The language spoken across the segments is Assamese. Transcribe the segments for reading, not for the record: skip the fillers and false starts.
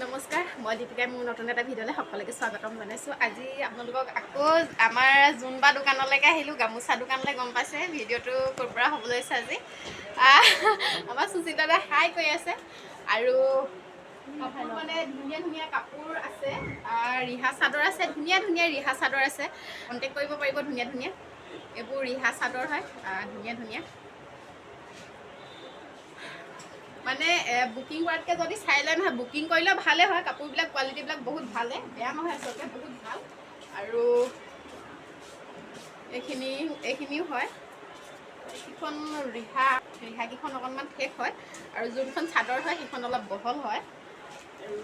নমস্কাৰ, মই দীপিকাই মোৰ নতুন এটা ভিডিঅ'লৈ সকলোকে স্বাগতম জনাইছোঁ। আজি আপোনালোকক আকৌ আমাৰ জোনবা দোকানলৈকে আহিলোঁ, গামোচা দোকানলৈ। গম পাইছে ভিডিঅ'টো ক'ৰ পৰা হ'ব লৈছে আজি। আমাৰ সুচিতাদা হাই কৈ আছে। আৰু কাপোৰ মানে ধুনীয়া ধুনীয়া কাপোৰ আছে, ৰিহা চাদৰ আছে, ধুনীয়া ধুনীয়া ৰিহা চাদৰ আছে। কণ্টেক্ট কৰিব পাৰিব। ধুনীয়া ধুনীয়া এইবোৰ ৰিহা চাদৰ হয়, ধুনীয়া ধুনীয়া। মানে বুকিং কৰাতকৈ যদি চাই লয় নহয়, বুকিং কৰিলেও ভালে হয়। কাপোৰবিলাক কোৱালিটিবিলাক বহুত ভালে, বেয়া নহয় আচলতে, বহুত ভাল। আৰু এইখিনিও হয়। এইকেইখন ৰিহাকেইখন অকণমান ঠেক হয়, আৰু যোনখন চাদৰ হয় সেইখন অলপ বহল হয়। আৰু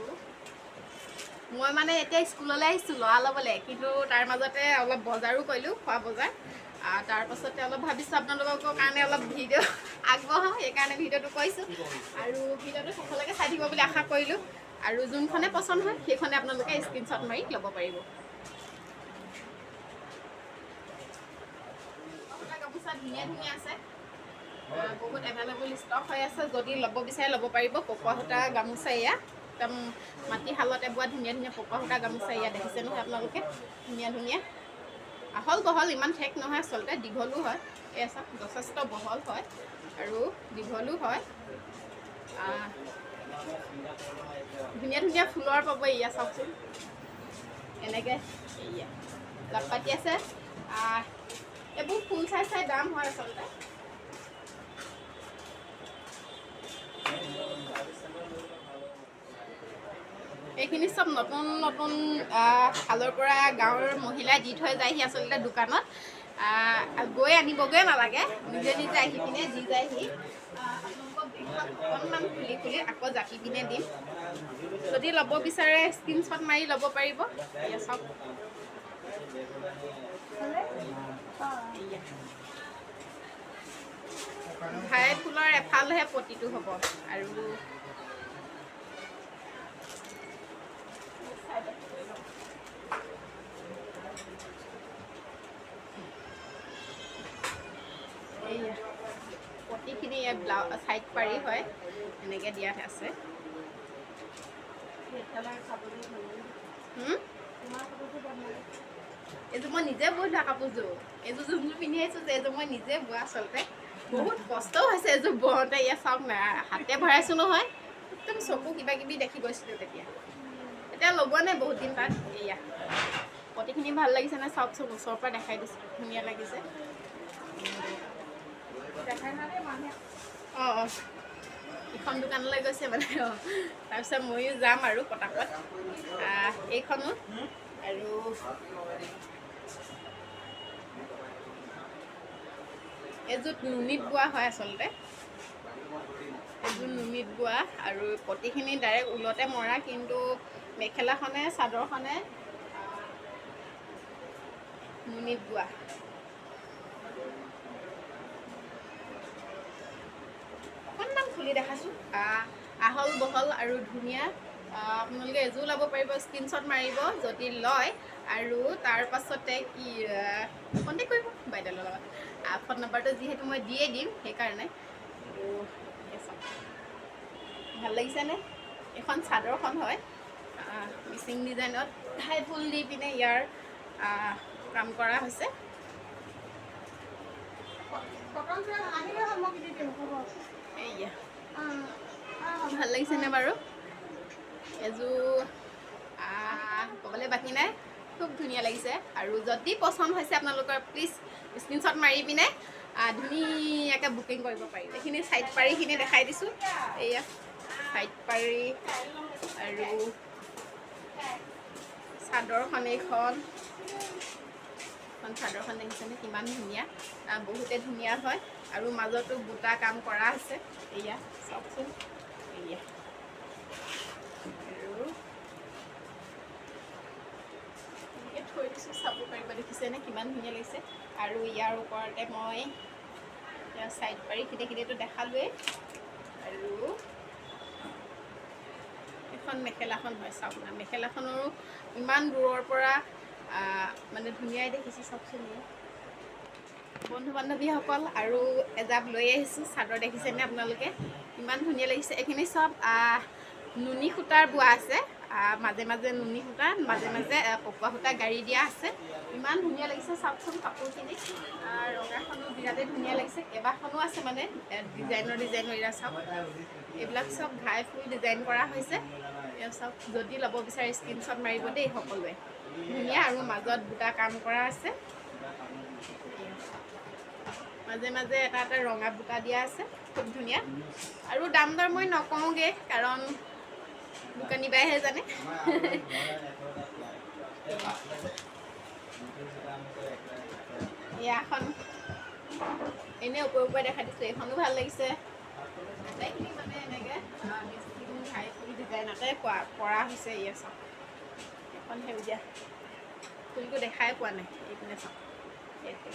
মই মানে এতিয়া স্কুললৈ আহিছোঁ ল'ৰা ল'বলৈ, কিন্তু তাৰ মাজতে অলপ বজাৰো কৰিলোঁ, খোৱা বজাৰ। তাৰপাছতে অলপ ভাবিছোঁ আপোনালোকৰ কাৰণে অলপ ভিডিঅ' আগবঢ়াওঁ, সেইকাৰণে ভিডিঅ'টো কৰিছোঁ। আৰু ভিডিঅ'টো শেষলৈকে চাই থাকিব বুলি আশা কৰিলোঁ। আৰু যোনখনে পচন্দ হয় সেইখনে আপোনালোকে স্ক্ৰীনশ্বট মাৰি ল'ব পাৰিব। গামোচা ধুনীয়া ধুনীয়া আছে, বহুত এভেইলেবল ষ্টক হৈ আছে। যদি ল'ব বিচাৰে ল'ব পাৰিব। পকোৱা সূতা গামোচা এয়া, একদম মাটিশালতে বোৱা ধুনীয়া ধুনীয়া পকোৱা সূতা গামোচা এয়া। দেখিছে নহয় আপোনালোকে, ধুনীয়া ধুনীয়া আহল বহল, ইমান ঠেক নহয় আচলতে, দীঘলো হয়। এয়া চাওক, যথেষ্ট বহল হয় আৰু দীঘলো হয়। ধুনীয়া ধুনীয়া ফুলৰ পাব। এয়া চাওকচোন, এনেকৈ এয়া জাপ পাতি আছে। এইবোৰ ফুল চাই চাই দাম হয় আচলতে। এইখিনি চব নতুন নতুন শালৰ পৰা গাঁৱৰ মহিলাই দি থৈ যায়হি আচলতে দোকানত। গৈ আনিবগৈ নালাগে, নিজে নিজে আহি পিনে দি যায়হি। আপোনালোকক অকণমান খুলি খুলি আকৌ জাপি পিনে দিম। যদি ল'ব বিচাৰে স্ক্ৰীনশ্বট মাৰি ল'ব পাৰিব। এয়া চাওক, ঘাই ফুলৰ এফালহে পতিটো হ'ব। আৰু এইয়া পতিখিনি ব্লাউজ চাইড পাৰি হয়, এনেকৈ দিয়া আছে। এইযোৰ মই নিজে বৈ থোৱা কাপোৰযোৰ। এইযোৰ যোনযোৰ পিন্ধি আহিছোঁ যে এইযোৰ মই নিজে বোৱা আচলতে। বহুত কষ্টও হৈছে এইযোৰ বওঁতে। এয়া চাওক না, হাতে ভৰাইছোঁ নহয়, একদম চকু কিবা কিবি দেখি গৈছিলোঁ তেতিয়া। এতিয়া লগোৱা নাই বহুত দিন তাত। এয়া পতিখিনি ভাল লাগিছে নে চাওকচোন, ওচৰৰ পৰা দেখাই দিছোঁ, ধুনীয়া লাগিছে। অঁ ইখন দোকানলৈ গৈছে মানে। তাৰপিছত ময়ো যাম আৰু পটাপট। এইখনো আৰু এইযোৰ নুনিত বোৱা হয় আচলতে। এইযোৰ নুনিত বোৱা, আৰু পতিখিনি ডাইৰেক্ট ঊলতে মৰা, কিন্তু মেখেলাখনে চাদৰখনে নুনিত বোৱা। অকণমান খুলি দেখাইছোঁ, আহল বহল আৰু ধুনীয়া। আপোনালোকে এযোৰ ল'ব পাৰিব, স্ক্ৰীনশ্বট মাৰিব যদি লয়। আৰু তাৰপাছতে কি কণ্টেক্ট কৰিব বাইদেউৰ লগত। ফোন নম্বৰটো যিহেতু মই দিয়ে দিম, সেইকাৰণে। আৰু ভাল লাগিছেনে? এইখন চাদৰখন হয়, মিচিং ডিজাইনত ঘাই ফুল দি পিনে ইয়াৰ কাম কৰা হৈছে। এইয়া ভাল লাগিছেনে বাৰু? এযোৰ ক'বলৈ বাকী নাই, খুব ধুনীয়া লাগিছে। আৰু যদি পচন্দ হৈছে আপোনালোকৰ প্লিজ স্ক্ৰীনশ্বট মাৰি পিনে ধুনীয়াকৈ বুকিং কৰিব পাৰিব। এইখিনি চাইড পাৰিখিনি দেখাই দিছোঁ। এইয়া চাইড পাৰি, আৰু চাদৰখন এইখন চাদৰখন দেখিছেনে কিমান ধুনীয়া, বহুতে ধুনীয়া হয়। আৰু মাজতো বুটা কাম কৰা আছে। এয়া চাওকচোন, এয়া আৰু এনেকৈ থৈ দিছোঁ, চাব পাৰিব। দেখিছেনে কিমান ধুনীয়া লাগিছে। আৰু ইয়াৰ ওপৰতে মই চাইড পাৰিখিনিতো দেখালোৱেই। আৰু এখন মেখেলাখন হয়, চাওক না, মেখেলাখনৰো ইমান দূৰৰ পৰা মানে ধুনীয়াই দেখিছোঁ। চাওকচোন, বন্ধু বান্ধৱীসকল আৰু এজাপ লৈ আহিছোঁ চাদৰ। দেখিছেনে আপোনালোকে ইমান ধুনীয়া লাগিছে। এইখিনি চব নুনি সূতাৰ বোৱা আছে, মাজে মাজে নুনি সূতা, মাজে মাজে পকোৱা সূতা গাড়ি দিয়া আছে। ইমান ধুনীয়া লাগিছে চাওকচোন কাপোৰখিনি। ৰঙাখনো বিৰাটেই ধুনীয়া লাগিছে, কেইবাখনো আছে মানে ডিজাইনৰ এয়া চাওক, এইবিলাক চব ঘাই ফুল ডিজাইন কৰা হৈছে। এয়া চাওক, যদি ল'ব বিচাৰে স্ক্ৰীনশ্বট মাৰিব দেই সকলোৱে। ধুনীয়া আৰু মাজত বুটা কাম কৰা আছে, মাজে মাজে এটা এটা ৰঙা বুটা দিয়া আছে, খুব ধুনীয়া। আৰু দাম দৰ মই নকওঁগৈ, কাৰণ দোকানী বাইহে জানে। ইয়াখন এনেই ওপৰে ওপৰে দেখাই দিছোঁ, এইখনো ভাল লাগিছে। আটাইখিনি মানে এনেকৈ ঘাই ফুল ডিজাইনতে কৰা হৈছে। ইয়ে চাওক, এখন সেউজীয়া ফুলটো দেখাই পোৱা নাই, এইপিনে চাওক, এইটো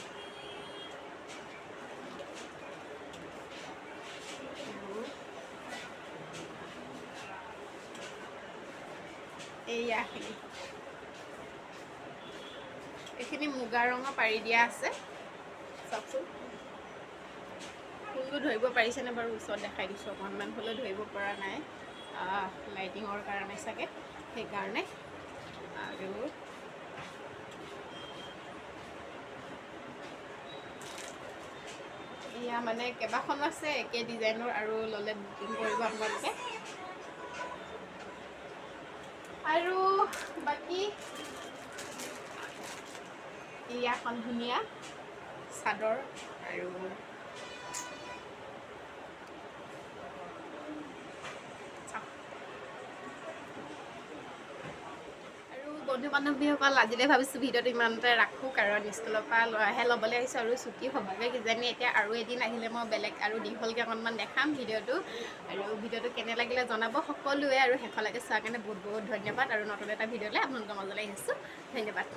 এইয়াখিনি, এইখিনি মুগা ৰঙৰ পাৰি দিয়া আছে চাওকচোন। ফুলটো ধৰিব পাৰিছেনে বাৰু? ওচৰত দেখাই দিছোঁ, অকণমান হ'লেও ধৰিব পৰা নাই, লাইটিঙৰ কাৰণে চাগে, সেইকাৰণে। আৰু এয়া মানে কেইবাখনো আছে একে ডিজাইনৰ, আৰু ল'লে বুকিং কৰিব আপোনালোকে। আৰু বাকী ইয়াখন ধুনীয়া চাদৰ, আৰু বন্ধু বান্ধৱীসকল, আজিলৈ ভাবিছোঁ ভিডিঅ'টো ইমানতে ৰাখোঁ, কাৰণ স্কুলৰ পৰা ল'ৰাহে ল'বলৈ আহিছোঁ আৰু ছুটি হ'বগৈ কিজানি এতিয়া। আৰু এদিন আহিলে মই বেলেগ আৰু দীঘলকৈ অকণমান দেখাম ভিডিঅ'টো। আৰু ভিডিঅ'টো কেনে লাগিলে জনাব সকলোৱে, আৰু শেষলৈকে চোৱাৰ কাৰণে বহুত বহুত ধন্যবাদ। আৰু নতুন এটা ভিডিঅ'লৈ আপোনালোকৰ মাজলৈ আহিছোঁ, ধন্যবাদ।